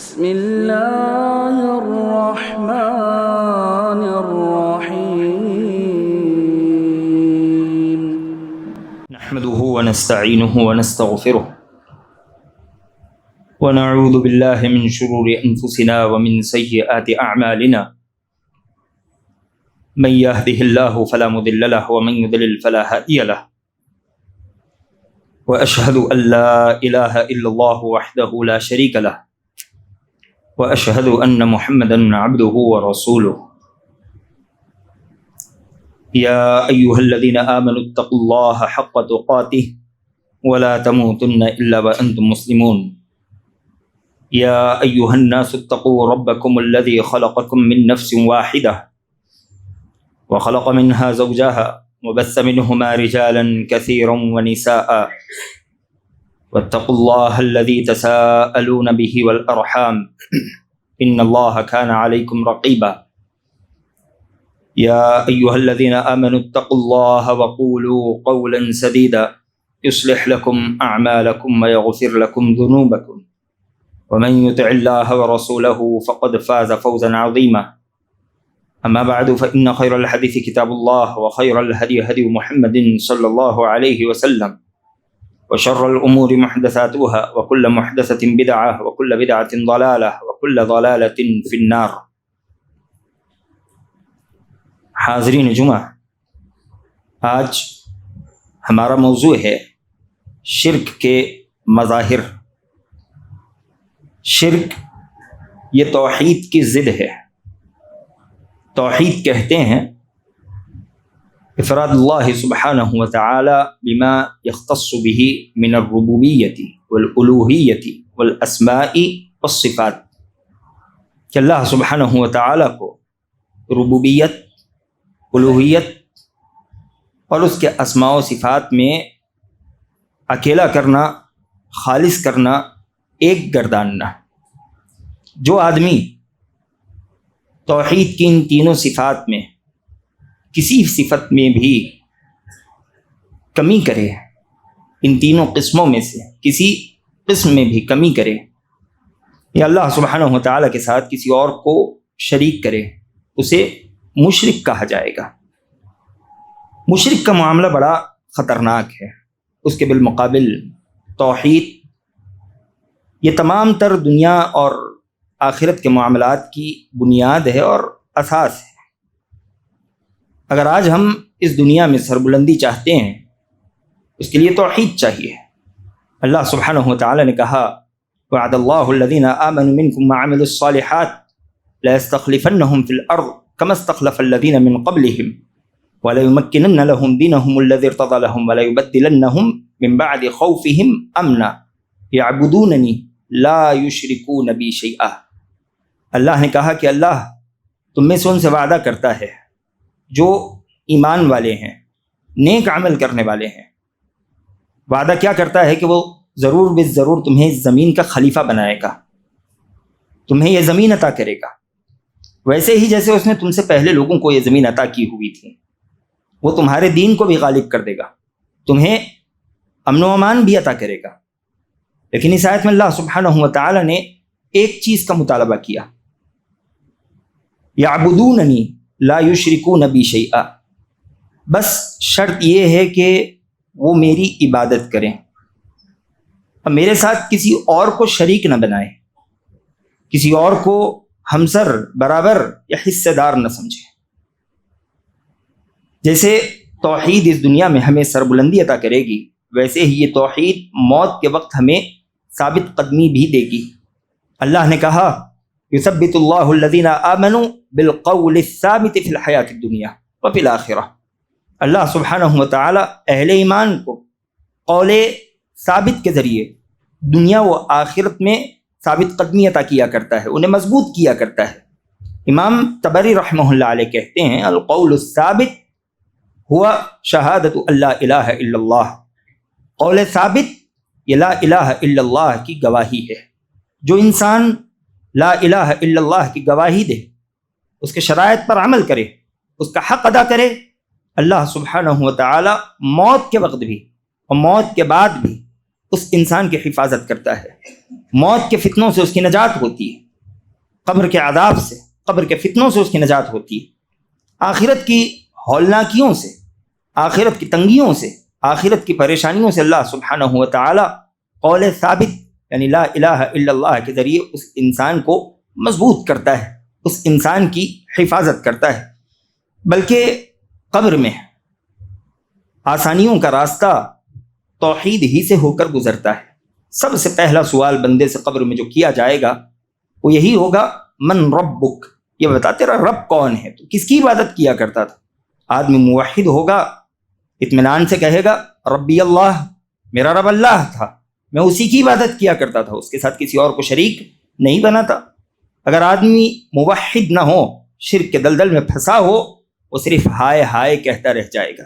بسم اللہ الرحمن الرحیم نحمده ونستعینه ونستغفره ونعوذ بالله من شرور انفسنا ومن سیئات اعمالنا من يهده الله فلا مضل له ومن يضلل فلا هادي له واشهد ان لا اله الا الله وحده لا شريك له واشهد ان محمدا عبده ورسوله يا ايها الذين امنوا اتقوا الله حق تقاته ولا تموتن الا وانتم مسلمون يا ايها الناس اتقوا ربكم الذي خلقكم من نفس واحده وخلق منها زوجها وبث منهما رجالا كثيرا ونساء واتقوا الله الذي تساءلون به والأرحام إن الله كان عليكم رقيبا يا أيها الذين آمنوا اتقوا الله وقولوا قولا سديدا يصلح لكم أعمالكم ويغفر لكم ذنوبكم ومن يطع الله ورسوله فقد فاز فوزا عظيما أما بعد فإن خير الحديث كتاب الله وخير الهدي هدي محمد صلى الله عليه وسلم وشر الأمور محدثاتها وكل محدثة بدعة وكل بدعة ضلالة وكل ضلالة في النار. حاضرین جمعہ، آج ہمارا موضوع ہے شرک کے مظاہر. شرک یہ توحید کی ضد ہے. توحید کہتے ہیں افراد اللہ سبحانہ وتعالی بما یختص به من الربوبیت والالوہیت والاسماء والصفات، کہ اللہ سبحانہ وتعالی کو ربوبیت، الوہیت اور اس کے اسماء و صفات میں اکیلا کرنا، خالص کرنا، ایک گرداننا. جو آدمی توحید کی ان تینوں صفات میں کسی صفت میں بھی کمی کرے، ان تینوں قسموں میں سے کسی قسم میں بھی کمی کرے، یا اللہ سبحانہ وتعالی کے ساتھ کسی اور کو شریک کرے، اسے مشرک کہا جائے گا. مشرک کا معاملہ بڑا خطرناک ہے. اس کے بالمقابل توحید یہ تمام تر دنیا اور آخرت کے معاملات کی بنیاد ہے اور اساس ہے. اگر آج ہم اس دنیا میں سربلندی چاہتے ہیں، اس کے لیے توحید چاہیے. اللہ سبحانہ وتعالی نے کہا وعد اللہ الذین آمنوا منکم وعملوا الصالحات ليستخلفنهم في الارض كما استخلف الذین من قبلهم وليمكنن لهم دینهم الذی ارتضى لهم وليبدلنهم من بعد خوفهم امنا يعبدونني لا يشركون بی شیئا. اللہ نے کہا کہ اللہ تم میں سے ان سے وعدہ کرتا ہے جو ایمان والے ہیں، نیک عمل کرنے والے ہیں. وعدہ کیا کرتا ہے کہ وہ ضرور بالضرور تمہیں اس زمین کا خلیفہ بنائے گا، تمہیں یہ زمین عطا کرے گا، ویسے ہی جیسے اس نے تم سے پہلے لوگوں کو یہ زمین عطا کی ہوئی تھی. وہ تمہارے دین کو بھی غالب کر دے گا، تمہیں امن و امان بھی عطا کرے گا. لیکن اس آیت میں اللہ سبحانہ وتعالی نے ایک چیز کا مطالبہ کیا، یعبدوننی لا یشرکون بی شیئا. بس شرط یہ ہے کہ وہ میری عبادت کریں اور میرے ساتھ کسی اور کو شریک نہ بنائیں، کسی اور کو ہمسر، برابر یا حصے دار نہ سمجھیں. جیسے توحید اس دنیا میں ہمیں سربلندی عطا کرے گی، ویسے ہی یہ توحید موت کے وقت ہمیں ثابت قدمی بھی دے گی. اللہ نے کہا یثبت اللہ الذین آمنوا بالقول الثابت فی الحیات الدنیا وفی الآخرہ. اللہ سبحانہ وتعالی اہل ایمان کو قول ثابت کے ذریعے دنیا و آخرت میں ثابت قدمی عطا کیا کرتا ہے، انہیں مضبوط کیا کرتا ہے. امام طبری رحمہ اللہ علیہ کہتے ہیں القول الثابت ہوا شہادت اللہ الہ الا اللہ. قول ثابت یہ لا الہ الا اللہ کی گواہی ہے. جو انسان لا الہ الا اللہ کی گواہی دے، اس کے شرائط پر عمل کرے، اس کا حق ادا کرے، اللہ سبحانہ وتعالی موت کے وقت بھی اور موت کے بعد بھی اس انسان کی حفاظت کرتا ہے، موت کے فتنوں سے اس کی نجات ہوتی ہے، قبر کے عذاب سے، قبر کے فتنوں سے اس کی نجات ہوتی ہے، آخرت کی ہولناکیوں سے، آخرت کی تنگیوں سے، آخرت کی پریشانیوں سے اللہ سبحانہ و تعالی قول ثابت یعنی لا الہ الا اللہ کے ذریعے اس انسان کو مضبوط کرتا ہے، اس انسان کی حفاظت کرتا ہے۔ بلکہ قبر میں آسانیوں کا راستہ توحید ہی سے ہو کر گزرتا ہے۔ سب سے پہلا سوال بندے سے قبر میں جو کیا جائے گا وہ یہی ہوگا من ربک، یہ بتا تیرا رب کون ہے، تو کس کی عبادت کیا کرتا تھا۔ آدمی موحد ہوگا، اطمینان سے کہے گا ربی اللہ، میرا رب اللہ تھا، میں اسی کی عبادت کیا کرتا تھا، اس کے ساتھ کسی اور کو شریک نہیں بناتا۔ اگر آدمی موحد نہ ہو، شرک کے دلدل میں پھنسا ہو، وہ صرف ہائے ہائے کہتا رہ جائے گا۔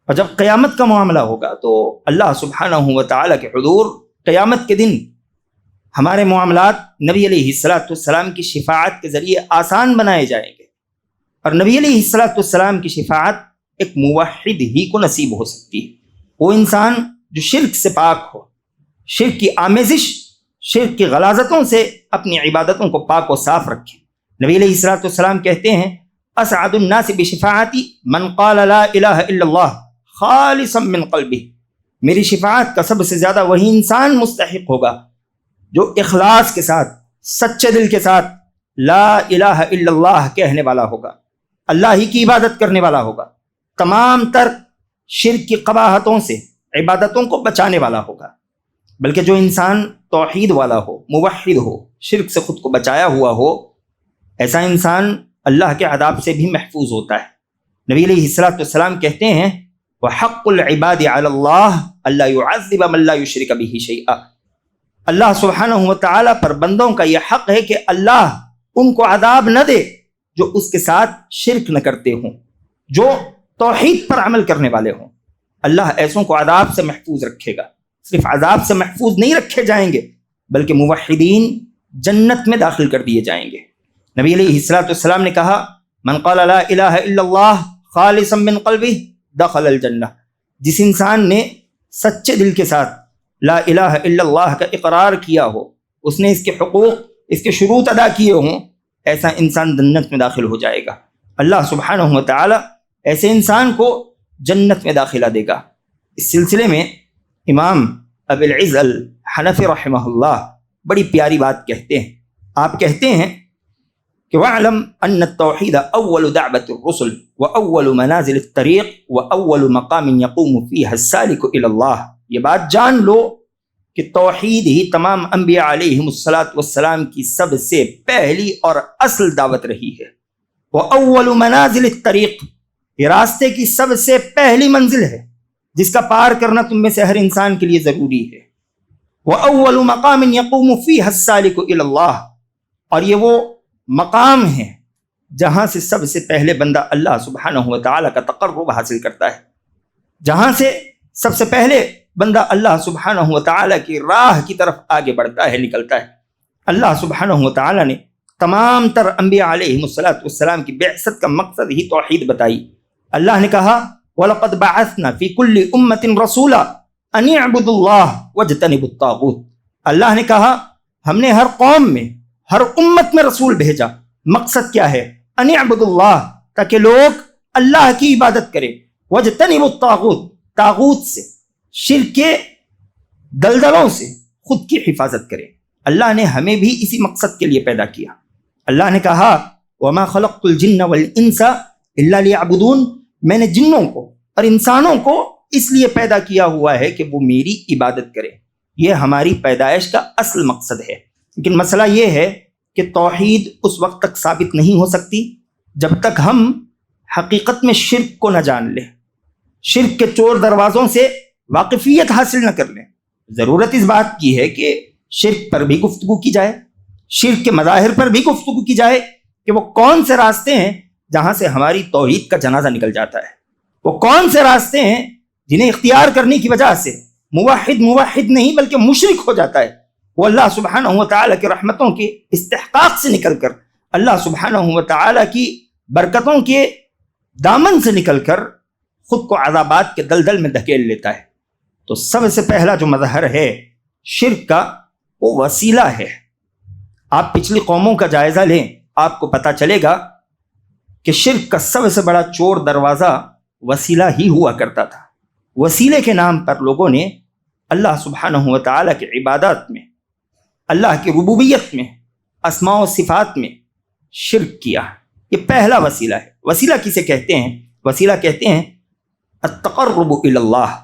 اور جب قیامت کا معاملہ ہوگا تو اللہ سبحانہ و تعالیٰ کے حضور قیامت کے دن ہمارے معاملات نبی علیہ السلام کی شفاعت کے ذریعے آسان بنائے جائیں گے، اور نبی علیہ السلام کی شفاعت ایک موحد ہی کو نصیب ہو سکتی ہے، وہ انسان جو شرک سے پاک ہو، شرک کی آمیزش، شرک کی غلاظتوں سے اپنی عبادتوں کو پاک و صاف رکھے۔ نبی علیہ السلام کہتے ہیں اسعد الناس بشفاعتی من قال لا الہ الا اللہ خالصا من قلبہ، میری شفاعت کا سب سے زیادہ وہی انسان مستحق ہوگا جو اخلاص کے ساتھ، سچے دل کے ساتھ لا الہ الا اللہ کہنے والا ہوگا، اللہ ہی کی عبادت کرنے والا ہوگا، تمام تر شرک کی قباحتوں سے عبادتوں کو بچانے والا ہوگا۔ بلکہ جو انسان توحید والا ہو، موحد ہو، شرک سے خود کو بچایا ہوا ہو، ایسا انسان اللہ کے عذاب سے بھی محفوظ ہوتا ہے۔ نبی علیہ السلام کہتے ہیں وَحَقُّ الْعِبَادِ عَلَى اللَّهِ أَلَّا يُعَذِّبَ مَن لَّا يُشْرِكَ بِهِ شَيْئًا، اللہ سبحانہ و تعالیٰ پر بندوں کا یہ حق ہے کہ اللہ ان کو عذاب نہ دے جو اس کے ساتھ شرک نہ کرتے ہوں، جو توحید پر عمل کرنے والے ہوں۔ اللہ ایسوں کو عذاب سے محفوظ رکھے گا۔ صرف عذاب سے محفوظ نہیں رکھے جائیں گے بلکہ موحدین جنت میں داخل کر دیے جائیں گے۔ نبی علیہ السلام نے کہا من قال لا الہ الا اللہ خالصا من قلبہ دخل الجنہ، جس انسان نے سچے دل کے ساتھ لا الہ الا اللہ کا اقرار کیا ہو، اس نے اس کے حقوق، اس کے شروط ادا کیے ہوں، ایسا انسان جنت میں داخل ہو جائے گا۔ اللہ سبحانہ و تعالی ایسے انسان کو جنت میں داخلہ دے گا۔ اس سلسلے میں امام ابو العز الحنفی رحمہ اللہ بڑی پیاری بات کہتے ہیں۔ آپ کہتے ہیں کہ وَاعْلَمْ أَنَّ التَّوْحِيدَ أَوَّلُ دَعْوَةِ الرُّسُلِ وَأَوَّلُ مَنَازِلِ الطَّرِيقِ وَأَوَّلُ مَقَامٍ يَقُومُ فِيهَا السَّالِكُ إِلَى اللَّهِ، یہ بات جان لو کہ توحید ہی تمام انبیاء علیہم السلام کی سب سے پہلی اور اصل دعوت رہی ہے۔ وَأَوَّلُ مَنَازِلِ الطَّرِيقِ، یہ راستے کی سب سے پہلی منزل ہے جس کا پار کرنا تم میں سے ہر انسان کے لیے ضروری ہے۔ وَأَوَّلُ مَقَامٍ يَقُومُ فِيهَا السَّالِكُ إِلَى اللَّهِ، اور یہ وہ مقام ہے جہاں سے سب سے پہلے بندہ اللہ سبحانہ و تعالیٰ کا تقرب حاصل کرتا ہے، جہاں سے سب سے پہلے بندہ اللہ سبحانہ و تعالیٰ کی راہ کی طرف آگے بڑھتا ہے، نکلتا ہے۔ اللہ سبحانہ و تعالیٰ نے تمام تر انبیاء علیہم السلام کی بعثت کا مقصد ہی توحید بتائی۔ اللہ نے کہا وَلَقَدْ بَعَثْنَا فِي كُلِّ أُمَّةٍ رَسُولًا أَنِ اعْبُدُوا اللَّهَ وَاجْتَنِبُوا الطَّاغُوتَ، اللہ نے کہا ہم نے ہر قوم میں، ہر امت میں رسول بھیجا۔ مقصد کیا ہے؟ ان اعبدوا اللہ، تاکہ لوگ اللہ کی عبادت کریں، واجتنبوا الطاغوت، طاغوت سے، شرک کے دلدلوں سے خود کی حفاظت کریں۔ اللہ نے ہمیں بھی اسی مقصد کے لیے پیدا کیا۔ اللہ نے کہا وما خلقت الجن والانس الا ليعبدون، میں نے جنوں کو اور انسانوں کو اس لیے پیدا کیا ہوا ہے کہ وہ میری عبادت کریں۔ یہ ہماری پیدائش کا اصل مقصد ہے۔ لیکن مسئلہ یہ ہے کہ توحید اس وقت تک ثابت نہیں ہو سکتی جب تک ہم حقیقت میں شرک کو نہ جان لیں، شرک کے چور دروازوں سے واقفیت حاصل نہ کر لیں۔ ضرورت اس بات کی ہے کہ شرک پر بھی گفتگو کی جائے، شرک کے مظاہر پر بھی گفتگو کی جائے کہ وہ کون سے راستے ہیں جہاں سے ہماری توحید کا جنازہ نکل جاتا ہے، وہ کون سے راستے ہیں جنہیں اختیار کرنے کی وجہ سے موحد نہیں بلکہ مشرک ہو جاتا ہے، وہ اللہ سبحانہ و تعالیٰ کی رحمتوں کے استحقاق سے نکل کر، اللہ سبحانہ و تعالیٰ کی برکتوں کے دامن سے نکل کر خود کو عذابات کے دلدل میں دھکیل لیتا ہے۔ تو سب سے پہلا جو مظہر ہے شرک کا وہ وسیلہ ہے۔ آپ پچھلی قوموں کا جائزہ لیں، آپ کو پتہ چلے گا کہ شرک کا سب سے بڑا چور دروازہ وسیلہ ہی ہوا کرتا تھا۔ وسیلے کے نام پر لوگوں نے اللہ سبحانہ و تعالیٰ کی عبادات میں، اللہ کی ربوبیت میں، اسماء و صفات میں شرک کیا۔ یہ پہلا وسیلہ ہے۔ وسیلہ کسے کہتے ہیں؟ وسیلہ کہتے ہیں التقرب الی اللہ،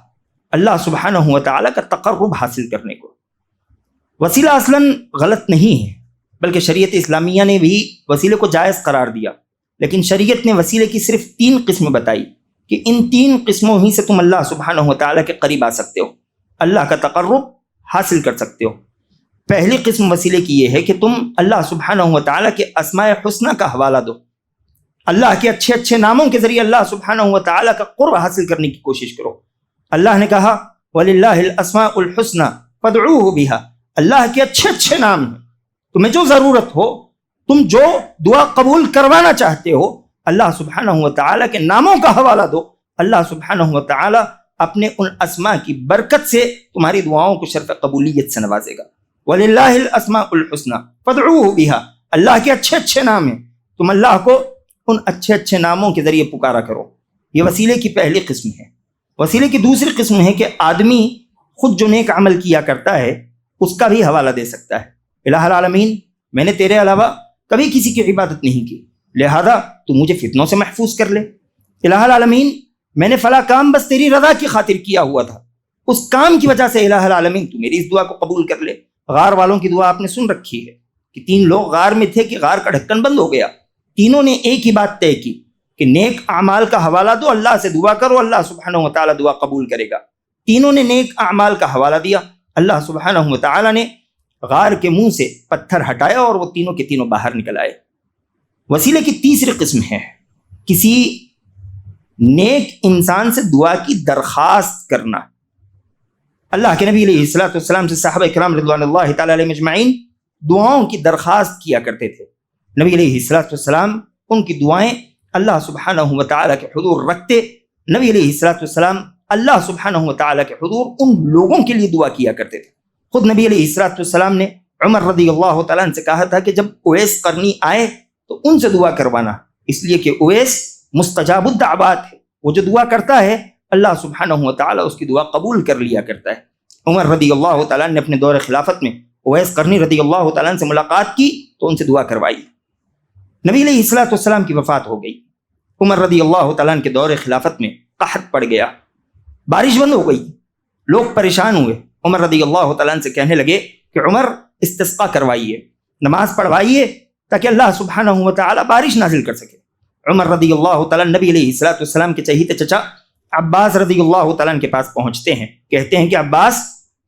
اللہ سبحانہ و تعالیٰ کا تقرب حاصل کرنے کو۔ وسیلہ اصلاً غلط نہیں ہے، بلکہ شریعت اسلامیہ نے بھی وسیلے کو جائز قرار دیا، لیکن شریعت نے وسیلے کی صرف 3 قسمیں بتائی کہ ان 3 قسموں ہی سے تم اللہ سبحانہ و تعالیٰ کے قریب آ سکتے ہو، اللہ کا تقرب حاصل کر سکتے ہو۔ پہلی قسم وسیلے کی یہ ہے کہ تم اللہ سبحانہ و تعالیٰ کے اسماء حسنہ کا حوالہ دو، اللہ کے اچھے اچھے ناموں کے ذریعے اللہ سبحانہ و تعالیٰ کا قرب حاصل کرنے کی کوشش کرو۔ اللہ نے کہا وَلِلَّهِ الْأَسْمَاءُ الْحُسْنَى فَادْعُوهُ بِهَا، اللہ کے اچھے اچھے نام ہیں، تمہیں جو ضرورت ہو، تم جو دعا قبول کروانا چاہتے ہو، اللہ سبحانہ و تعالیٰ کے ناموں کا حوالہ دو، اللہ سبحانہ و تعالیٰ اپنے ان اسماء کی برکت سے تمہاری دعاؤں کو شرف قبولیت سے نوازے گا۔ وَلِلَّهِ الْأَسْمَاءُ الْحُسْنَى فَادْعُوهُ بِهَا، اللہ کے اچھے اچھے نام ہیں، تم اللہ کو ان اچھے اچھے ناموں کے ذریعے پکارا کرو۔ یہ وسیلے کی پہلی قسم ہے۔ وسیلے کی دوسری قسم ہے کہ آدمی خود جو نیک عمل کیا کرتا ہے اس کا بھی حوالہ دے سکتا ہے۔ الہ العالمین، میں نے تیرے علاوہ کبھی کسی کی عبادت نہیں کی، لہذا تو مجھے فتنوں سے محفوظ کر لے۔ الہ العالمین، میں نے فلاں کام بس تیری رضا کی خاطر کیا ہوا تھا، اس کام کی وجہ سے الہ العالمین تو میری اس دعا کو قبول کر لے۔ غار والوں کی دعا آپ نے سن رکھی ہے کہ 3 لوگ غار میں تھے کہ غار کا ڈھکن بند ہو گیا، تینوں نے ایک ہی بات طے کی کہ نیک اعمال کا حوالہ دو، اللہ سے دعا کرو، اللہ سبحانہ و تعالیٰ دعا قبول کرے گا۔ تینوں نے نیک اعمال کا حوالہ دیا، اللہ سبحانہ و تعالیٰ نے غار کے منہ سے پتھر ہٹایا اور وہ تینوں کے تینوں باہر نکل آئے۔ وسیلے کی تیسری قسم ہے کسی نیک انسان سے دعا کی درخواست کرنا۔ اللہ کے نبی علیہ الصلوۃ والسلام سے صحابہ کرام رضوان اللہ تعالیٰ علیہم اجمعین دعاؤں کی درخواست کیا کرتے تھے۔ نبی علیہ الصلوۃ والسلام ان کی دعائیں اللہ سبحانہ و تعالیٰ کے حضور رکھتے۔ نبی علیہ الصلوۃ والسلام اللہ سبحانہ و تعالیٰ کے حضور ان لوگوں کے لیے دعا کیا کرتے تھے۔ خود نبی علیہ الصلوۃ والسلام نے عمر رضی اللہ تعالیٰ عنہ سے کہا تھا کہ جب اویس قرنی آئے تو ان سے دعا کروانا، اس لیے کہ اویس مستجاب الدعوات ہے، وہ جو دعا کرتا ہے اللہ سبحانہ و تعالیٰ اس کی دعا قبول کر لیا کرتا ہے۔ عمر رضی اللہ تعالیٰ نے اپنے دور خلافت میں اویس قرنی رضی اللہ تعالیٰ عنہ سے ملاقات کی تو ان سے دعا کروائی۔ نبی علیہ الصلوۃ والسلام کی وفات ہو گئی۔ عمر رضی اللہ تعالیٰ عنہ کے دور خلافت میں قحط پڑ گیا، بارش بند ہو گئی، لوگ پریشان ہوئے۔ عمر رضی اللہ تعالیٰ عنہ سے کہنے لگے کہ عمر استسقاء کروائیے، نماز پڑھوائیے تاکہ اللہ سبحانہ و تعالیٰ بارش نازل کر سکے۔ عمر رضی اللہ تعالیٰ نبی علیہ الصلوۃ والسلام کے چہیتے چچا عباس رضی اللہ تعالیٰ عنہ کے پاس پہنچتے ہیں، کہتے ہیں کہ عباس،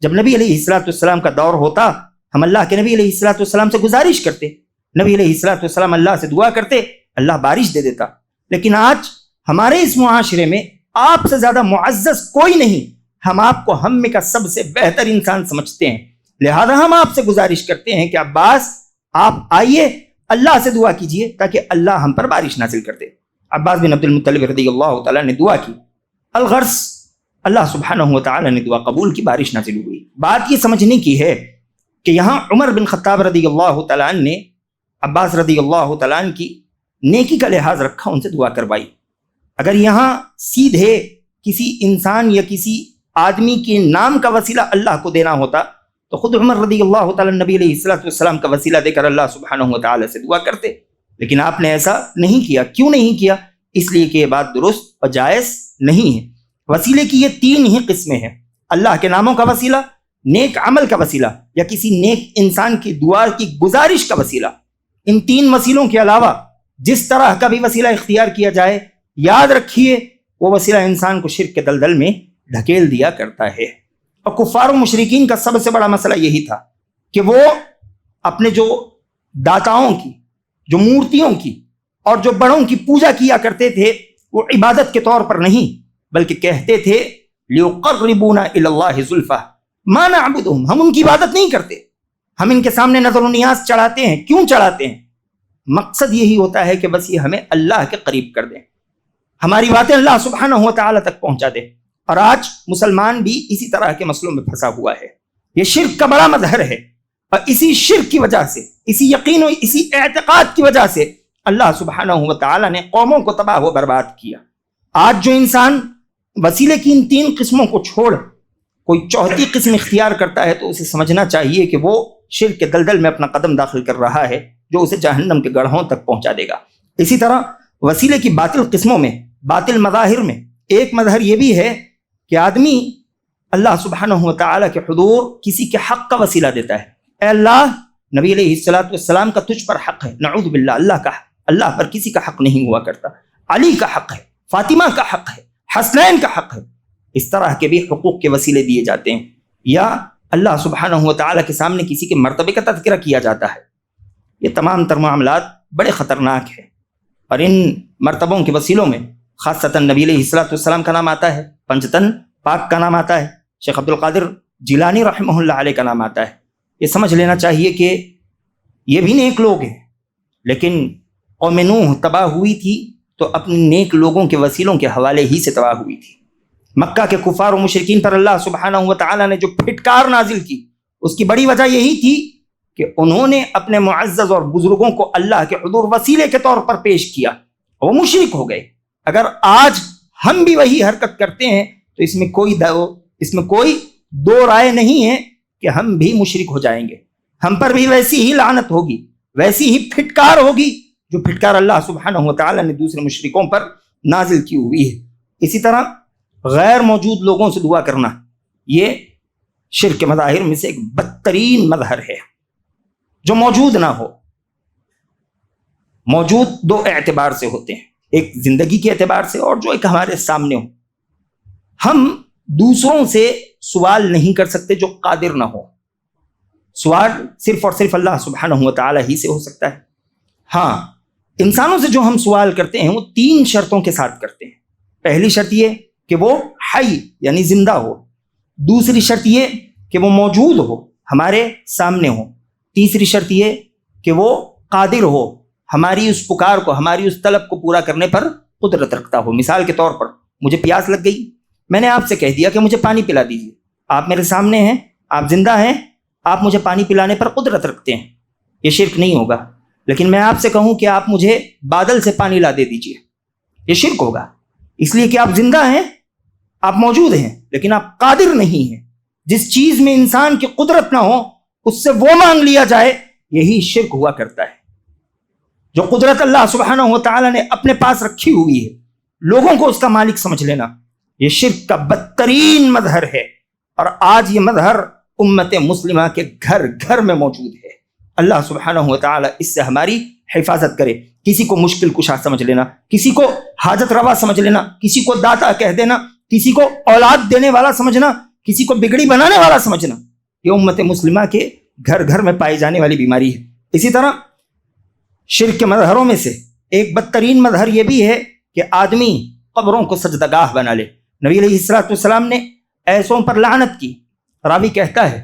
جب نبی علیہ الصلوۃ والسلام کا دور ہوتا ہم اللہ کے نبی علیہ الصلوۃ والسلام سے گزارش کرتے، نبی علیہ الصلوۃ والسلام اللہ سے دعا کرتے، اللہ بارش دے دیتا، لیکن آج ہمارے اس معاشرے میں آپ سے زیادہ معزز کوئی نہیں، ہم آپ کو ہم میں کا سب سے بہتر انسان سمجھتے ہیں، لہذا ہم آپ سے گزارش کرتے ہیں کہ عباس آپ آئیے، اللہ سے دعا کیجئے تاکہ اللہ ہم پر بارش نازل کر دے۔ عباس بن عبد المطلب رضی اللہ تعالیٰ نے دعا کی، الغرض اللہ سبحانہ و تعالیٰ نے دعا قبول کی، بارش نازل ہوئی۔ بات یہ سمجھنے کی ہے کہ یہاں عمر بن خطاب رضی اللہ تعالیٰ عنہ نے عباس رضی اللہ تعالیٰ عنہ کی نیکی کا لحاظ رکھا، ان سے دعا کروائی۔ اگر یہاں سیدھے کسی انسان یا کسی آدمی کے نام کا وسیلہ اللہ کو دینا ہوتا تو خود عمر رضی اللہ تعالیٰ نبی علیہ الصلوۃ والسلام کا وسیلہ دے کر اللہ سبحانہ و تعالیٰ سے دعا کرتے، لیکن آپ نے ایسا نہیں کیا۔ کیوں نہیں کیا؟ اس لیے کہ یہ بات درست اور جائز نہیں ہے۔ وسیلے کی یہ 3 ہی قسمیں ہیں، اللہ کے ناموں کا وسیلہ، نیک عمل کا وسیلہ، یا کسی نیک انسان کی دعا کی گزارش کا وسیلہ۔ ان 3 وسیلوں کے علاوہ جس طرح کا بھی وسیلہ اختیار کیا جائے، یاد رکھیے وہ وسیلہ انسان کو شرک کے دلدل میں ڈھکیل دیا کرتا ہے۔ اور کفار و مشرکین کا سب سے بڑا مسئلہ یہی تھا کہ وہ اپنے جو داتاؤں کی، جو مورتیوں کی اور جو بڑوں کی پوجا کیا کرتے تھے وہ عبادت کے طور پر نہیں، بلکہ کہتے تھے لِيُقَرِّبُونَ إِلَى اللَّهِ زُلْفَىٰ مَا نَعْبُدُهُمْ، ہم ان کی عبادت نہیں کرتے، ہم ان کے سامنے نظر و نیاز چڑھاتے ہیں۔ کیوں چڑھاتے ہیں؟ مقصد یہی ہوتا ہے کہ بس یہ ہمیں اللہ کے قریب کر دیں، ہماری باتیں اللہ سبحانہ و تعالیٰ تک پہنچا دے۔ اور آج مسلمان بھی اسی طرح کے مسئلوں میں پھنسا ہوا ہے۔ یہ شرک کا بڑا مظہر ہے، اور اسی شرک کی وجہ سے، اسی یقین و اسی اعتقاد کی وجہ سے اللہ سبحانہ و تعالی نے قوموں کو تباہ و برباد کیا۔ آج جو انسان وسیلے کی ان 3 قسموں کو چھوڑ کوئی چوتھی قسم اختیار کرتا ہے تو اسے سمجھنا چاہیے کہ وہ شرک کے دلدل میں اپنا قدم داخل کر رہا ہے، جو اسے جہنم کے گڑھوں تک پہنچا دے گا۔ اسی طرح وسیلے کی باطل قسموں میں، باطل مظاہر میں ایک مظہر یہ بھی ہے کہ آدمی اللہ سبحانہ و تعالیٰ کے حضور کسی کے حق کا وسیلہ دیتا ہے۔ اے اللہ، نبی علیہ السلام کا تجھ پر حق ہے، نعوذ باللہ، اللہ پر کسی کا حق نہیں ہوا کرتا، علی کا حق ہے، فاطمہ کا حق ہے، حسنین کا حق ہے۔ اس طرح کے بھی حقوق کے وسیلے دیے جاتے ہیں، یا اللہ سبحانہ و تعالیٰ کے سامنے کسی کے مرتبے کا تذکرہ کیا جاتا ہے۔ یہ تمام تر معاملات بڑے خطرناک ہیں، اور ان مرتبوں کے وسیلوں میں خاصتاً نبی علیہ السلام کا نام آتا ہے، پنجتن پاک کا نام آتا ہے، شیخ عبد القادر جیلانی رحمہ اللہ علیہ کا نام آتا ہے۔ یہ سمجھ لینا چاہیے کہ یہ بھی نیک لوگ ہیں، لیکن قوم نوح تباہ ہوئی تھی تو اپنے نیک لوگوں کے وسیلوں کے حوالے ہی سے تباہ ہوئی تھی۔ مکہ کے کفار و مشرکین پر اللہ سبحانہ و تعالیٰ نے جو پھٹکار نازل کی، اس کی بڑی وجہ یہی تھی کہ انہوں نے اپنے معزز اور بزرگوں کو اللہ کے حضور وسیلے کے طور پر پیش کیا، وہ مشرک ہو گئے۔ اگر آج ہم بھی وہی حرکت کرتے ہیں تو اس میں کوئی دو رائے نہیں ہے کہ ہم بھی مشرک ہو جائیں گے، ہم پر بھی ویسی ہی لعنت ہوگی، ویسی ہی پھٹکار ہوگی جو پھٹکار اللہ سبحانہ و تعالیٰ نے دوسرے مشرکوں پر نازل کی ہوئی ہے۔ اسی طرح غیر موجود لوگوں سے دعا کرنا، یہ شرک کے مظاہر میں سے ایک بدترین مظہر ہے۔ جو موجود نہ ہو، موجود 2 اعتبار سے ہوتے ہیں، ایک زندگی کے اعتبار سے اور جو ایک ہمارے سامنے ہو۔ ہم دوسروں سے سوال نہیں کر سکتے جو قادر نہ ہو، سوال صرف اور صرف اللہ سبحانہ و تعالیٰ ہی سے ہو سکتا ہے۔ ہاں، انسانوں سے جو ہم سوال کرتے ہیں وہ 3 شرطوں کے ساتھ کرتے ہیں۔ پہلی شرط یہ کہ وہ حی یعنی زندہ ہو، دوسری شرط یہ کہ وہ موجود ہو، ہمارے سامنے ہو، تیسری شرط یہ کہ وہ قادر ہو، ہماری اس پکار کو، ہماری اس طلب کو پورا کرنے پر قدرت رکھتا ہو۔ مثال کے طور پر مجھے پیاس لگ گئی، میں نے آپ سے کہہ دیا کہ مجھے پانی پلا دیجیے، آپ میرے سامنے ہیں، آپ زندہ ہیں، آپ مجھے پانی پلانے پر قدرت رکھتے ہیں، یہ شرک نہیں ہوگا۔ لیکن میں آپ سے کہوں کہ آپ مجھے بادل سے پانی لا دے دیجیے، یہ شرک ہوگا، اس لیے کہ آپ زندہ ہیں، آپ موجود ہیں، لیکن آپ قادر نہیں ہیں۔ جس چیز میں انسان کی قدرت نہ ہو اس سے وہ مانگ لیا جائے، یہی شرک ہوا کرتا ہے۔ جو قدرت اللہ سبحانہ و تعالیٰ نے اپنے پاس رکھی ہوئی ہے، لوگوں کو اس کا مالک سمجھ لینا، یہ شرک کا بدترین مظہر ہے، اور آج یہ مظہر امت مسلمہ کے گھر گھر میں موجود ہے۔ اللہ سبحانہ و تعالیٰ اس سے ہماری حفاظت کرے۔ کسی کو مشکل کشا سمجھ لینا، کسی کو حاجت روا سمجھ لینا، کسی کو داتا کہہ دینا، کسی کو اولاد دینے والا سمجھنا، کسی کو بگڑی بنانے والا سمجھنا، یہ امت مسلمہ کے گھر گھر میں پائی جانے والی بیماری ہے۔ اسی طرح شرک کے مظہروں میں سے ایک بدترین مظہر یہ بھی ہے کہ آدمی قبروں کو سجدگاہ بنا لے۔ نبی علیہ السلام نے ایسوں پر لعنت کی۔ راوی کہتا ہے،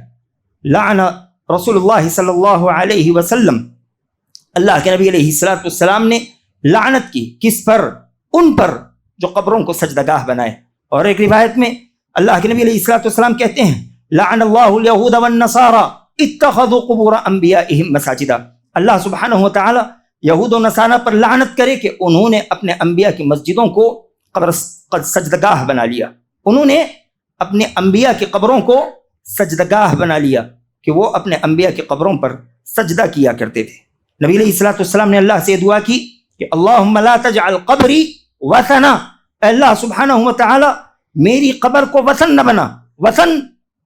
لعن رسول اللہ صلی اللہ علیہ وسلم، اللہ کے نبی علیہ السلام نے لعنت کی، کس پر؟ ان پر جو قبروں کو سجدگاہ بنائے۔ اور ایک روایت میں اللہ کے نبی علیہ السلام کہتے ہیں، لعن اللہ الیہود والنصارى اتخذوا قبور انبیائہم مساجدا، اللہ سبحانہ و تعالی یہود و نصارہ پر لعنت کرے کہ انہوں نے اپنے انبیاء کی مسجدوں کو قبر سجدگاہ بنا لیا، انہوں نے اپنے انبیاء کی قبروں کو سجدگاہ بنا لیا کہ وہ اپنے انبیاء کی قبروں پر سجدہ کیا کرتے تھے۔ نبی علیہ السلام نے اللہ سے دعا کی کہ اللہم لا تجعل قبری وثنا، اللہ سبحانہ و تعالی میری قبر کو وثن نہ بنا۔ وثن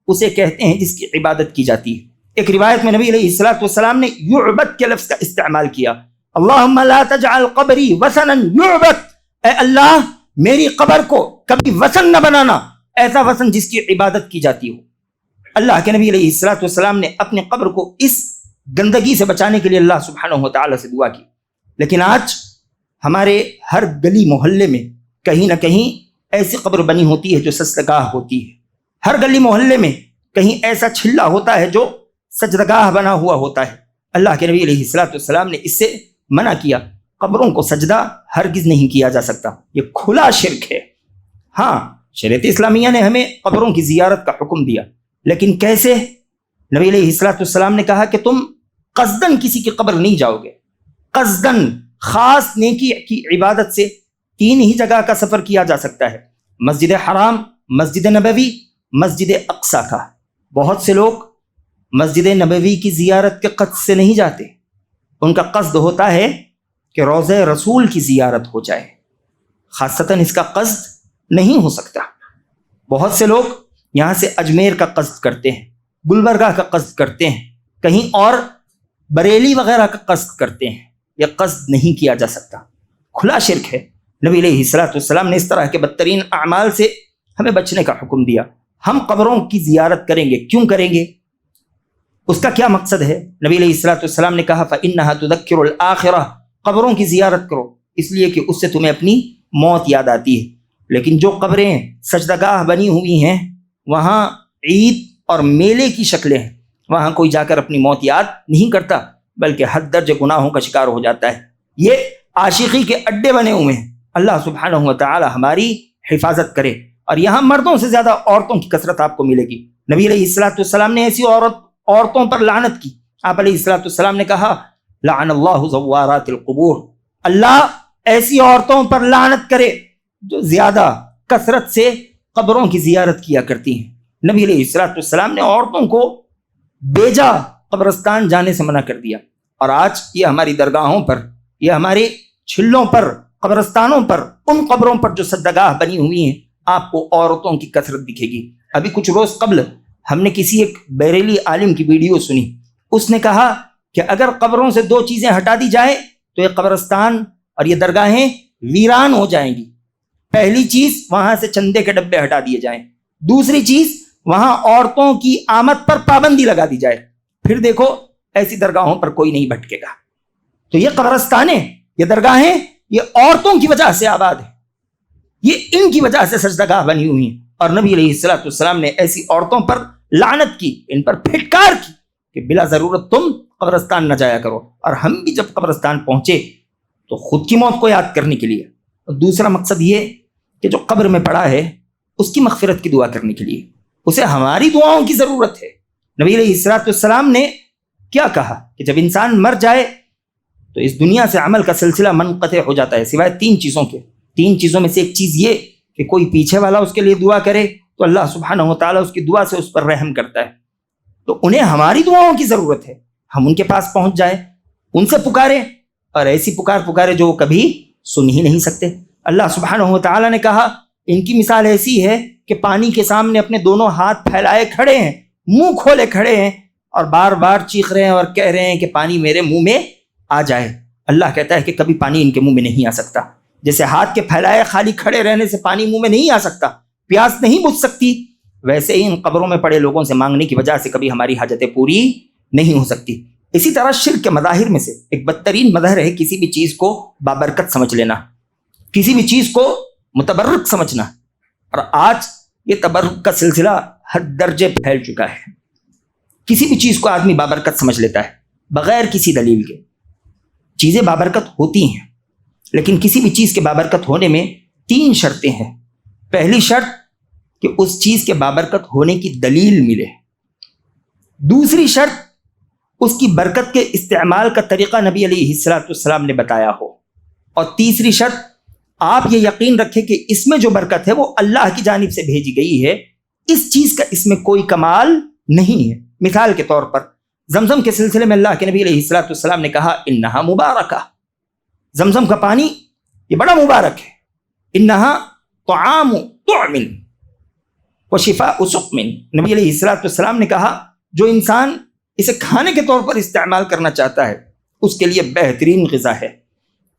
اسے کہتے ہیں جس کی عبادت کی جاتی ہے۔ ایک روایت میں نبی علیہ السلام نے یعبد کے لفظ کا استعمال کیا، اللہم لا تجعل قبری وثنا یعبد، اے اللہ میری قبر کو کبھی وثن نہ بنانا، ایسا وثن جس کی عبادت کی جاتی ہو۔ اللہ کے نبی علیہ السلام نے اپنے قبر کو اس گندگی سے بچانے کے لیے اللہ سبحانہ و تعالی سے دعا کی۔ لیکن آج ہمارے ہر گلی محلے میں کہیں نہ کہیں ایسی قبر بنی ہوتی ہے جو سجدگاہ ہوتی ہے، ہر گلی محلے میں کہیں ایسا چھلا ہوتا ہے جو سجدگاہ بنا ہوا ہوتا ہے۔ اللہ کے نبی علیہ السلام نے اس سے منع کیا، قبروں کو سجدہ ہرگز نہیں کیا جا سکتا، یہ کھلا شرک ہے۔ ہاں، شریعت اسلامیہ نے ہمیں قبروں کی زیارت کا حکم دیا، لیکن کیسے؟ نبی علیہ الصلوۃ والسلام نے کہا کہ تم قصدن کسی کی قبر نہیں جاؤ گے۔ قصدن خاص نیکی کی عبادت سے 3 ہی جگہ کا سفر کیا جا سکتا ہے، مسجد حرام، مسجد نبوی، مسجد اقصیٰ کا۔ بہت سے لوگ مسجد نبوی کی زیارت کے قصد سے نہیں جاتے، ان کا قصد ہوتا ہے کہ روضہ رسول کی زیارت ہو جائے، خاصتاً اس کا قصد نہیں ہو سکتا۔ بہت سے لوگ یہاں سے اجمیر کا قصد کرتے ہیں، گلبرگہ کا قصد کرتے ہیں، کہیں اور بریلی وغیرہ کا قصد کرتے ہیں۔ یہ قصد نہیں کیا جا سکتا، کھلا شرک ہے۔ نبی علیہ الصلوۃ والسلام نے اس طرح کے بدترین اعمال سے ہمیں بچنے کا حکم دیا۔ ہم قبروں کی زیارت کریں گے، کیوں کریں گے؟ اس کا کیا مقصد ہے؟ نبی علیہ الصلوۃ والسلام نے کہا فَإِنَّهَا تُذَكِّرُ الْآخِرَةَ، قبروں کی زیارت کرو اس لیے کہ اس سے تمہیں اپنی موت یاد آتی ہے۔ لیکن جو قبریں سجدہ گاہ بنی ہوئی ہیں، وہاں عید اور میلے کی شکلیں ہیں، وہاں کوئی جا کر اپنی موت یاد نہیں کرتا، بلکہ حد درجے گناہوں کا شکار ہو جاتا ہے۔ یہ عاشقی کے اڈے بنے ہوئے ہیں۔ اللہ سبحانہ و تعالی ہماری حفاظت کرے۔ اور یہاں مردوں سے زیادہ عورتوں کی کثرت آپ کو ملے گی۔ نبی علیہ الصلوۃ والسلام نے ایسی عورتوں پر لعنت کی۔ آپ علیہ الصلوۃ والسلام نے کہا لعن اللہ زوارات القبور، اللہ ایسی عورتوں پر لعنت کرے جو زیادہ کثرت سے قبروں کی زیارت کیا کرتی ہیں۔ نبی علیہ الصلوۃ والسلام نے عورتوں کو بیجا قبرستان جانے سے منع کر دیا، اور آج یہ ہماری درگاہوں پر، یہ ہمارے چھلوں پر، قبرستانوں پر، ان قبروں پر جو سجدگاہ بنی ہوئی ہیں، آپ کو عورتوں کی کثرت دکھے گی۔ ابھی کچھ روز قبل ہم نے کسی ایک بیریلی عالم کی ویڈیو سنی، اس نے کہا کہ اگر قبروں سے 2 چیزیں ہٹا دی جائے تو یہ قبرستان اور یہ درگاہیں ویران ہو جائیں گی۔ پہلی چیز، وہاں سے چندے کے ڈبے ہٹا دیے جائیں۔ دوسری چیز، وہاں عورتوں کی آمد پر پابندی لگا دی جائے، پھر دیکھو ایسی درگاہوں پر کوئی نہیں بھٹکے گا۔ تو یہ قبرستانیں، یہ درگاہیں، یہ عورتوں کی وجہ سے آباد ہیں، یہ ان کی وجہ سے سجدہ گاہ بنی ہوئی ہیں۔ اور نبی علیہ الصلوۃ والسلام نے ایسی عورتوں پر لعنت کی، ان پر پھٹکار کی کہ بلا ضرورت تم قبرستان نہ جایا کرو۔ اور ہم بھی جب قبرستان پہنچے تو خود کی موت کو یاد کرنے کے لیے، اور دوسرا مقصد یہ کہ جو قبر میں پڑا ہے اس کی مغفرت کی دعا کرنے کے لیے، اسے ہماری دعاؤں کی ضرورت ہے۔ نبی علیہ الصلوۃ والسلام نے کیا کہا کہ جب انسان مر جائے تو اس دنیا سے عمل کا سلسلہ منقطع ہو جاتا ہے، سوائے 3 چیزوں کے۔ 3 چیزوں میں سے ایک چیز یہ کہ کوئی پیچھے والا اس کے لیے دعا کرے تو اللہ سبحانہ و تعالیٰ اس کی دعا سے اس پر رحم کرتا ہے۔ تو انہیں ہماری دعاؤں کی ضرورت ہے، ہم ان کے پاس پہنچ جائیں، ان سے پکاریں، اور ایسی پکارے جو وہ کبھی سن ہی نہیں سکتے۔ اللہ سبحانہ و تعالیٰ نے کہا ان کی مثال ایسی ہے کہ پانی کے سامنے اپنے دونوں ہاتھ پھیلائے کھڑے ہیں، منہ کھولے کھڑے ہیں، اور بار بار چیخ رہے ہیں اور کہہ رہے ہیں کہ پانی میرے منہ میں آ جائے۔ اللہ کہتا ہے کہ کبھی پانی ان کے منہ میں نہیں آ سکتا۔ جیسے ہاتھ کے پھیلائے خالی کھڑے رہنے سے پانی منہ میں نہیں آ سکتا، پیاس نہیں بجھ سکتی، ویسے ہی ان قبروں میں پڑے لوگوں سے مانگنے کی وجہ سے کبھی ہماری حاجتیں پوری نہیں ہو سکتی۔ اسی طرح شرک کے مظاہر میں سے ایک بدترین مظہر ہے کسی بھی چیز کو بابرکت سمجھ لینا، کسی بھی چیز کو متبرک سمجھنا۔ اور آج یہ تبرک کا سلسلہ حد درجے پھیل چکا ہے۔ کسی بھی چیز کو آدمی بابرکت سمجھ لیتا ہے بغیر کسی دلیل کے۔ چیزیں بابرکت ہوتی ہیں، لیکن کسی بھی چیز کے بابرکت ہونے میں 3 شرطیں ہیں۔ پہلی شرط کہ اس چیز کے بابرکت ہونے کی دلیل ملے، دوسری شرط اس کی برکت کے استعمال کا طریقہ نبی علیہ الصلوۃ والسلام نے بتایا ہو، اور تیسری شرط آپ یہ یقین رکھیں کہ اس میں جو برکت ہے وہ اللہ کی جانب سے بھیجی گئی ہے، اس چیز کا اس میں کوئی کمال نہیں ہے۔ مثال کے طور پر زمزم کے سلسلے میں اللہ کے نبی علیہ الصلوۃ والسلام نے کہا انہا مبارکہ، زمزم کا پانی یہ بڑا مبارک ہے۔ انہا طعام طعم وشفاء سقم، نبی علیہ الصلوۃ والسلام نے کہا جو انسان اسے کھانے کے طور پر استعمال کرنا چاہتا ہے اس کے لیے بہترین غذا ہے،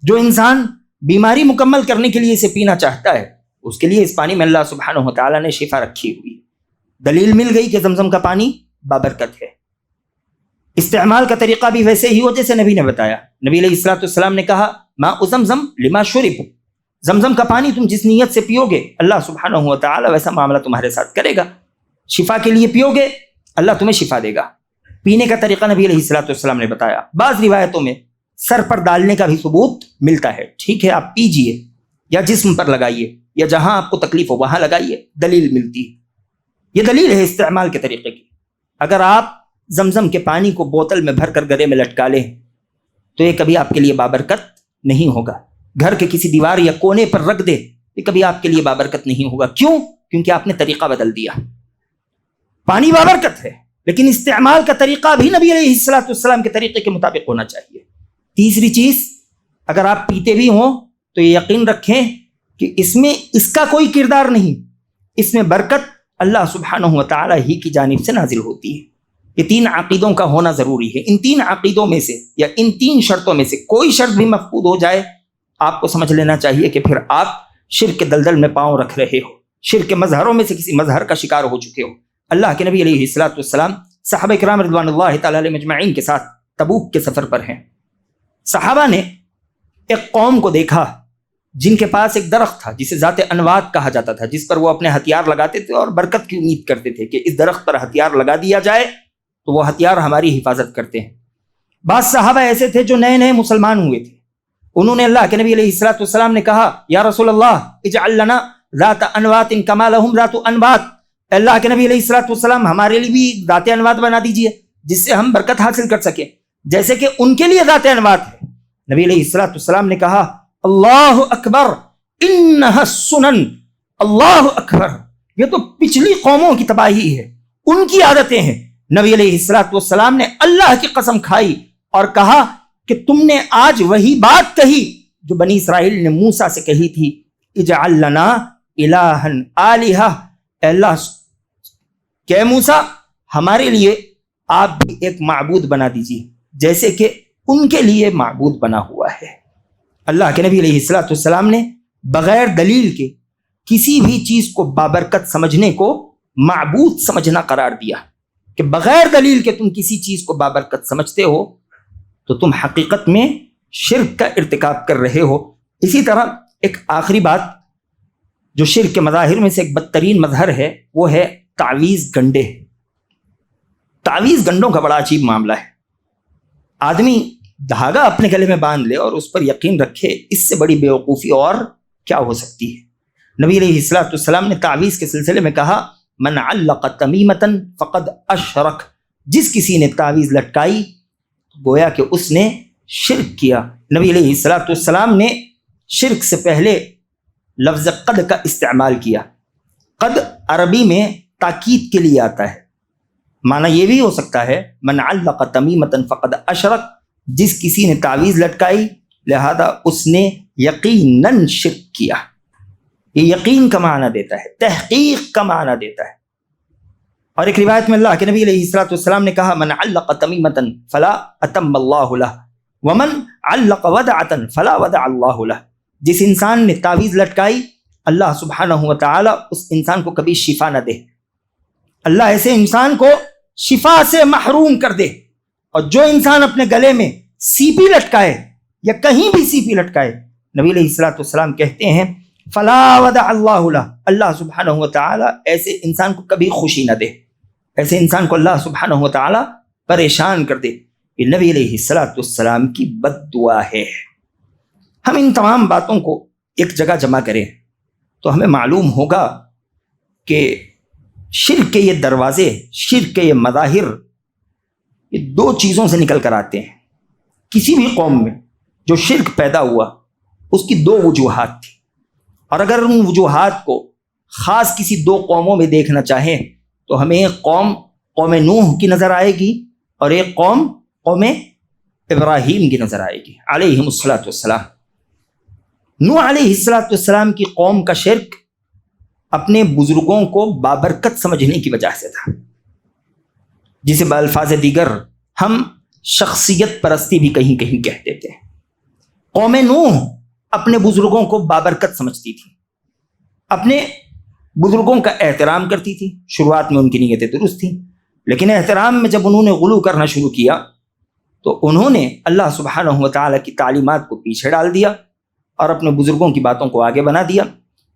جو انسان بیماری مکمل کرنے کے لیے اسے پینا چاہتا ہے اس کے لیے اس پانی میں اللہ سبحانہ و تعالیٰ نے شفا رکھی ہوئی۔ دلیل مل گئی کہ زمزم کا پانی بابرکت ہے۔ استعمال کا طریقہ بھی ویسے ہی ہو جیسے نبی نے بتایا۔ نبی علیہ الصلوۃ والسلام نے کہا ماء زمزم لما شرب، زمزم کا پانی تم جس نیت سے پیو گے اللہ سبحانہ و تعالیٰ ویسا معاملہ تمہارے ساتھ کرے گا۔ شفا کے لیے پیو گے اللہ تمہیں شفا دے گا۔ پینے کا طریقہ نبی علیہ الصلوۃ والسلام نے بتایا۔ بعض روایتوں میں سر پر ڈالنے کا بھی ثبوت ملتا ہے، ٹھیک ہے آپ پیجئے یا جسم پر لگائیے، یا جہاں آپ کو تکلیف ہو وہاں لگائیے، دلیل ملتی ہے۔ یہ دلیل ہے استعمال کے طریقے کی۔ اگر آپ زمزم کے پانی کو بوتل میں بھر کر گلے میں لٹکا لیں تو یہ کبھی آپ کے لیے بابرکت نہیں ہوگا۔ گھر کے کسی دیوار یا کونے پر رکھ دے، یہ کبھی آپ کے لیے بابرکت نہیں ہوگا۔ کیوں؟ کیونکہ آپ نے طریقہ بدل دیا۔ پانی بابرکت ہے لیکن استعمال کا طریقہ بھی نبی علیہ الصلوۃ والسلام کے طریقے کے مطابق ہونا چاہیے۔ تیسری چیز، اگر آپ پیتے بھی ہوں تو یہ یقین رکھیں کہ اس میں اس کا کوئی کردار نہیں، اس میں برکت اللہ سبحانہ و تعالی ہی کی جانب سے نازل ہوتی ہے۔ یہ 3 عقیدوں کا ہونا ضروری ہے۔ ان 3 عقیدوں میں سے یا ان 3 شرطوں میں سے کوئی شرط بھی مفقود ہو جائے، آپ کو سمجھ لینا چاہیے کہ پھر آپ شرک کے دلدل میں پاؤں رکھ رہے ہو، شرک کے مظہروں میں سے کسی مظہر کا شکار ہو چکے ہو۔ اللہ کے نبی علیہ الصلوۃ والسلام صحابہ کرام رضوان اللہ تعالی علیہ مجمعین کے ساتھ تبوک کے سفر پر ہیں۔ صحابہ نے ایک قوم کو دیکھا جن کے پاس ایک درخت تھا جسے ذات انوات کہا جاتا تھا، جس پر وہ اپنے ہتھیار لگاتے تھے اور برکت کی امید کرتے تھے کہ اس درخت پر ہتھیار لگا دیا جائے تو وہ ہتھیار ہماری حفاظت کرتے ہیں۔ بعض صحابہ ایسے تھے جو نئے نئے مسلمان ہوئے تھے، انہوں نے اللہ کے نبی علیہ الصلوۃ والسلام نے کہا، یا رسول اللہ اجعل لنا ذات انوات کما لهم ذات انوات، اللہ کے نبی علیہ الصلوۃ والسلام ہمارے لیے بھی ذات انوات بنا دیجئے جس سے ہم برکت حاصل کر سکیں جیسے کہ ان کے لیے ذات انوات ہے۔ نبی علیہ الصلوۃ والسلام نے کہا، اللہ اکبر انہا السنن، اللہ اکبر، یہ تو پچھلی قوموں کی تباہی ہے، ان کی عادتیں ہیں۔ نبی علیہ الصلوۃ والسلام نے اللہ کی قسم کھائی اور کہا کہ تم نے آج وہی بات کہی جو بنی اسرائیل نے موسیٰ سے کہی تھی، اجعل لنا الہا آلہہ، اے اللہ کہ موسیٰ ہمارے لیے آپ بھی ایک معبود بنا دیجیے جیسے کہ ان کے لیے معبود بنا ہوا ہے۔ اللہ کے نبی علیہ الصلوۃ والسلام نے بغیر دلیل کے کسی بھی چیز کو بابرکت سمجھنے کو معبود سمجھنا قرار دیا کہ بغیر دلیل کے تم کسی چیز کو بابرکت سمجھتے ہو تو تم حقیقت میں شرک کا ارتکاب کر رہے ہو۔ اسی طرح ایک آخری بات جو شرک کے مظاہر میں سے ایک بدترین مظہر ہے وہ ہے تعویذ گنڈے۔ تعویذ گنڈوں کا بڑا عجیب معاملہ ہے۔ آدمی دھاگا اپنے گلے میں باندھ لے اور اس پر یقین رکھے، اس سے بڑی بیوقوفی اور کیا ہو سکتی ہے۔ نبی علیہ الصلوۃ والسلام نے تعویذ کے سلسلے میں کہا، من علق تمیمۃ فقد اشرک، جس کسی نے تعویذ لٹکائی گویا کہ اس نے شرک کیا۔ نبی علیہ الصلوۃ والسلام نے شرک سے پہلے لفظ قد کا استعمال کیا۔ قد عربی میں تاکید کے لیے آتا ہے، معنی یہ بھی ہو سکتا ہے من علق تمیمۃ فقد اشرک، جس کسی نے تعویذ لٹکائی لہذا اس نے یقیناً شرک کیا۔ یہ یقین کا معنی دیتا ہے، تحقیق کا معنی دیتا ہے۔ اور ایک روایت میں اللہ کے نبی علیہ الصلوۃ والسلام نے کہا، من علق تمیمۃ فلا اتم اللہ لہ ومن علق ودعۃ فلا ودع اللہ لہ، جس انسان نے تعویذ لٹکائی اللہ سبحانہ و تعالی اس انسان کو کبھی شفا نہ دے، اللہ ایسے انسان کو شفا سے محروم کر دے۔ اور جو انسان اپنے گلے میں سیپی لٹکائے یا کہیں بھی سیپی لٹکائے، نبی علیہ الصلوۃ والسلام کہتے ہیں فلا ودع اللہ لہ، اللہ سبحانہ و تعالی ایسے انسان کو کبھی خوشی نہ دے، ایسے انسان کو اللہ سبحانہ و تعالی پریشان کر دے۔ یہ نبی علیہ الصلوۃ والسلام کی بد دعا ہے۔ ہم ان تمام باتوں کو ایک جگہ جمع کریں تو ہمیں معلوم ہوگا کہ شرک کے یہ دروازے، شرک کے یہ مظاہر، یہ 2 چیزوں سے نکل کر آتے ہیں۔ کسی بھی قوم میں جو شرک پیدا ہوا اس کی 2 وجوہات تھی، اور اگر ان وجوہات کو خاص کسی 2 قوموں میں دیکھنا چاہیں تو ہمیں ایک قوم نوح کی نظر آئے گی اور ایک قوم ابراہیم کی نظر آئے گی علیہم الصلوۃ والسلام۔ نوح علیہ الصلوۃ والسلام کی قوم کا شرک اپنے بزرگوں کو بابرکت سمجھنے کی وجہ سے تھا، جسے بالفاظ دیگر ہم شخصیت پرستی بھی کہیں کہیں کہہ دیتے ہیں۔ قوم نوح اپنے بزرگوں کو بابرکت سمجھتی تھی، اپنے بزرگوں کا احترام کرتی تھی۔ شروعات میں ان کی نیتیں درست تھیں، لیکن احترام میں جب انہوں نے غلو کرنا شروع کیا تو انہوں نے اللہ سبحانہ و تعالیٰ کی تعلیمات کو پیچھے ڈال دیا اور اپنے بزرگوں کی باتوں کو آگے بنا دیا،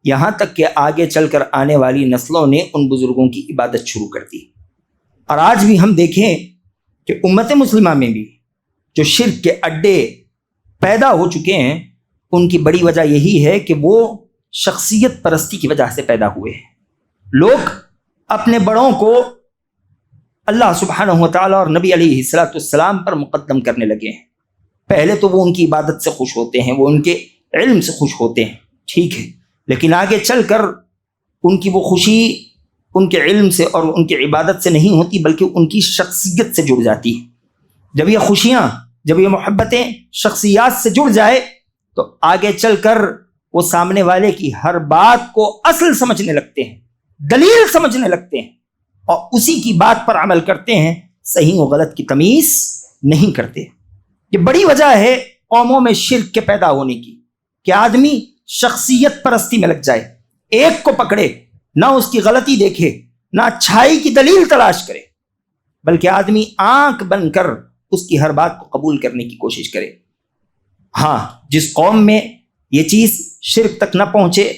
یہاں تک کہ آگے چل کر آنے والی نسلوں نے ان بزرگوں کی عبادت شروع کر دی۔ اور آج بھی ہم دیکھیں کہ امت مسلمہ میں بھی جو شرک کے اڈے پیدا ہو چکے ہیں، ان کی بڑی وجہ یہی ہے کہ وہ شخصیت پرستی کی وجہ سے پیدا ہوئے ہیں۔ لوگ اپنے بڑوں کو اللہ سبحانہ و تعالیٰ اور نبی علیہ السلام پر مقدم کرنے لگے ہیں۔ پہلے تو وہ ان کی عبادت سے خوش ہوتے ہیں، وہ ان کے علم سے خوش ہوتے ہیں، ٹھیک ہے، لیکن آگے چل کر ان کی وہ خوشی ان کے علم سے اور ان کی عبادت سے نہیں ہوتی، بلکہ ان کی شخصیت سے جڑ جاتی ہے۔ جب یہ خوشیاں، جب یہ محبتیں شخصیات سے جڑ جائے تو آگے چل کر وہ سامنے والے کی ہر بات کو اصل سمجھنے لگتے ہیں، دلیل سمجھنے لگتے ہیں، اور اسی کی بات پر عمل کرتے ہیں، صحیح و غلط کی تمیز نہیں کرتے۔ یہ بڑی وجہ ہے قوموں میں شرک کے پیدا ہونے کی، کہ آدمی شخصیت پرستی میں لگ جائے، ایک کو پکڑے، نہ اس کی غلطی دیکھے، نہ اچھائی کی دلیل تلاش کرے، بلکہ آدمی آنکھ بند کر اس کی ہر بات کو قبول کرنے کی کوشش کرے۔ ہاں، جس قوم میں یہ چیز شرک تک نہ پہنچے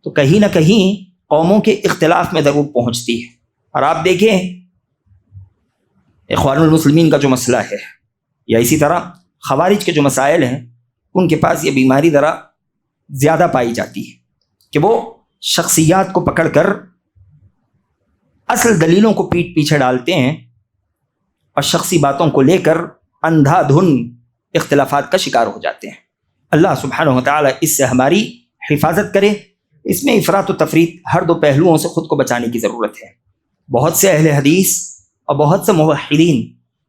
تو کہیں نہ کہیں قوموں کے اختلاف میں ضرور پہنچتی ہے۔ اور آپ دیکھیں اخوان المسلمین کا جو مسئلہ ہے، یا اسی طرح خوارج کے جو مسائل ہیں، ان کے پاس یہ بیماری ذرا زیادہ پائی جاتی ہے کہ وہ شخصیات کو پکڑ کر اصل دلیلوں کو پیٹ پیچھے ڈالتے ہیں اور شخصی باتوں کو لے کر اندھا دھن اختلافات کا شکار ہو جاتے ہیں۔ اللہ سبحانہ و تعالیٰ اس سے ہماری حفاظت کرے۔ اس میں افراط و تفریط ہر دو پہلوؤں سے خود کو بچانے کی ضرورت ہے۔ بہت سے اہل حدیث اور بہت سے موحدین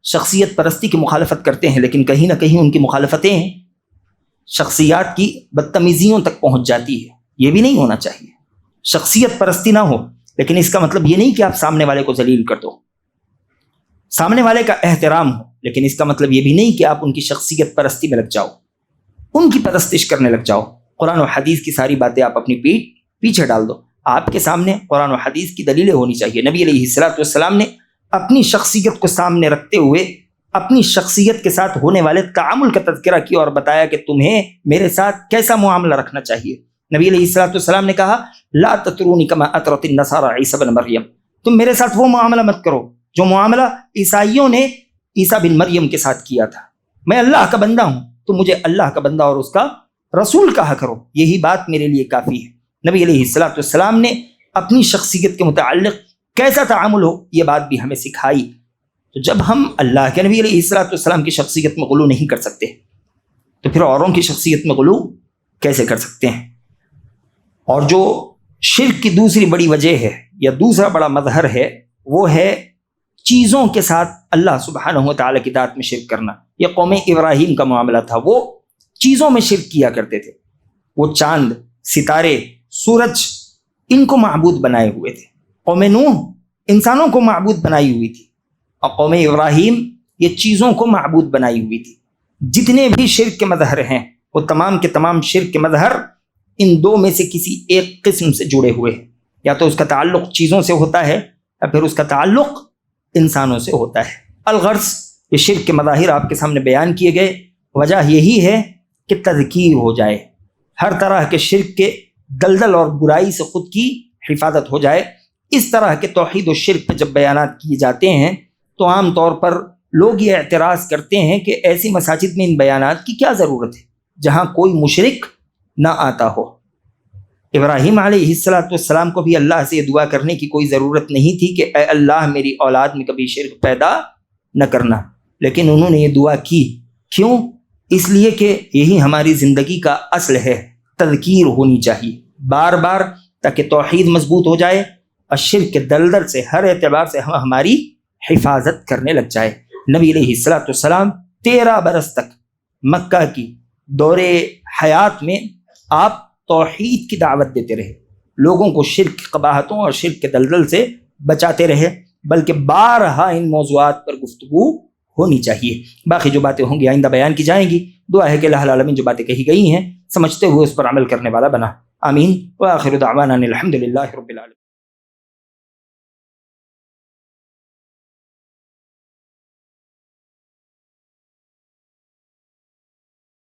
شخصیت پرستی کی مخالفت کرتے ہیں، لیکن کہیں نہ کہیں ان کی مخالفتیں شخصیات کی بدتمیزیوں تک پہنچ جاتی ہے۔ یہ بھی نہیں ہونا چاہیے۔ شخصیت پرستی نہ ہو، لیکن اس کا مطلب یہ نہیں کہ آپ سامنے والے کو ذلیل کر دو۔ سامنے والے کا احترام ہو، لیکن اس کا مطلب یہ بھی نہیں کہ آپ ان کی شخصیت پرستی میں لگ جاؤ، ان کی پرستش کرنے لگ جاؤ۔ قرآن و حدیث کی ساری باتیں آپ اپنی پیچھے ڈال دو۔ آپ کے سامنے قرآن و حدیث کی دلیلیں ہونی چاہیے۔ نبی علیہ السلام نے اپنی شخصیت کو سامنے رکھتے ہوئے اپنی شخصیت کے ساتھ ہونے والے تعامل کا تذکرہ کیا اور بتایا کہ تمہیں میرے ساتھ کیسا معاملہ رکھنا چاہیے۔ نبی علیہ السلام نے کہا لا تطرونی کما اطرت النصارى عیسی بن مریم، تم میرے ساتھ وہ معاملہ مت کرو جو معاملہ عیسائیوں نے عیسیٰ بن مریم کے ساتھ کیا تھا۔ میں اللہ کا بندہ ہوں، تو مجھے اللہ کا بندہ اور اس کا رسول کہا کرو، یہی بات میرے لیے کافی ہے۔ نبی علیہ السلام نے اپنی شخصیت کے متعلق کیسا تعامل ہو یہ بات بھی ہمیں سکھائی۔ تو جب ہم اللہ کے نبی علیہ السلام کی شخصیت میں غلو نہیں کر سکتے تو پھر اوروں کی شخصیت میں غلو کیسے کر سکتے ہیں؟ اور جو شرک کی دوسری بڑی وجہ ہے یا دوسرا بڑا مظہر ہے، وہ ہے چیزوں کے ساتھ اللہ سبحانہ و تعالیٰ کی ذات میں شرک کرنا۔ یہ قوم ابراہیم کا معاملہ تھا، وہ چیزوں میں شرک کیا کرتے تھے۔ وہ چاند، ستارے، سورج، ان کو معبود بنائے ہوئے تھے۔ قوم نوح انسانوں کو معبود بنائی ہوئی تھی، اور قوم ابراہیم یہ چیزوں کو معبود بنائی ہوئی تھی۔ جتنے بھی شرک کے مظہر ہیں وہ تمام کے تمام شرک کے مظہر ان دو میں سے کسی ایک قسم سے جڑے ہوئے ہیں، یا تو اس کا تعلق چیزوں سے ہوتا ہے یا پھر اس کا تعلق انسانوں سے ہوتا ہے۔ الغرض یہ شرک کے مظاہر آپ کے سامنے بیان کیے گئے، وجہ یہی ہے کہ تذکیر ہو جائے، ہر طرح کے شرک کے دلدل اور برائی سے خود کی حفاظت ہو جائے۔ اس طرح کے توحید و شرک پہ جب بیانات کیے جاتے ہیں تو عام طور پر لوگ یہ اعتراض کرتے ہیں کہ ایسی مساجد میں ان بیانات کی کیا ضرورت ہے جہاں کوئی مشرک نہ آتا ہو۔ ابراہیم علیہ السلام کو بھی اللہ سے یہ دعا کرنے کی کوئی ضرورت نہیں تھی کہ اے اللہ میری اولاد میں کبھی شرک پیدا نہ کرنا، لیکن انہوں نے یہ دعا کی۔ کیوں؟ اس لیے کہ یہی ہماری زندگی کا اصل ہے، تذکیر ہونی چاہیے بار بار، تاکہ توحید مضبوط ہو جائے اور شرک کے دلدل سے ہر اعتبار سے ہماری حفاظت کرنے لگ جائے۔ نبی علیہ السلام 13 برس تک مکہ کی دور حیات میں آپ توحید کی دعوت دیتے رہے، لوگوں کو شرک کی قباحتوں اور شرک کے دلدل سے بچاتے رہے، بلکہ بارہا ان موضوعات پر گفتگو ہونی چاہیے۔ باقی جو باتیں ہوں گی آئندہ بیان کی جائیں گی۔ دعا ہے کہ اللہ العالمین جو باتیں کہی گئی ہیں سمجھتے ہوئے اس پر عمل کرنے والا بنا۔ آمین۔ وآخر دعوانا الحمد للہ رب العالمین۔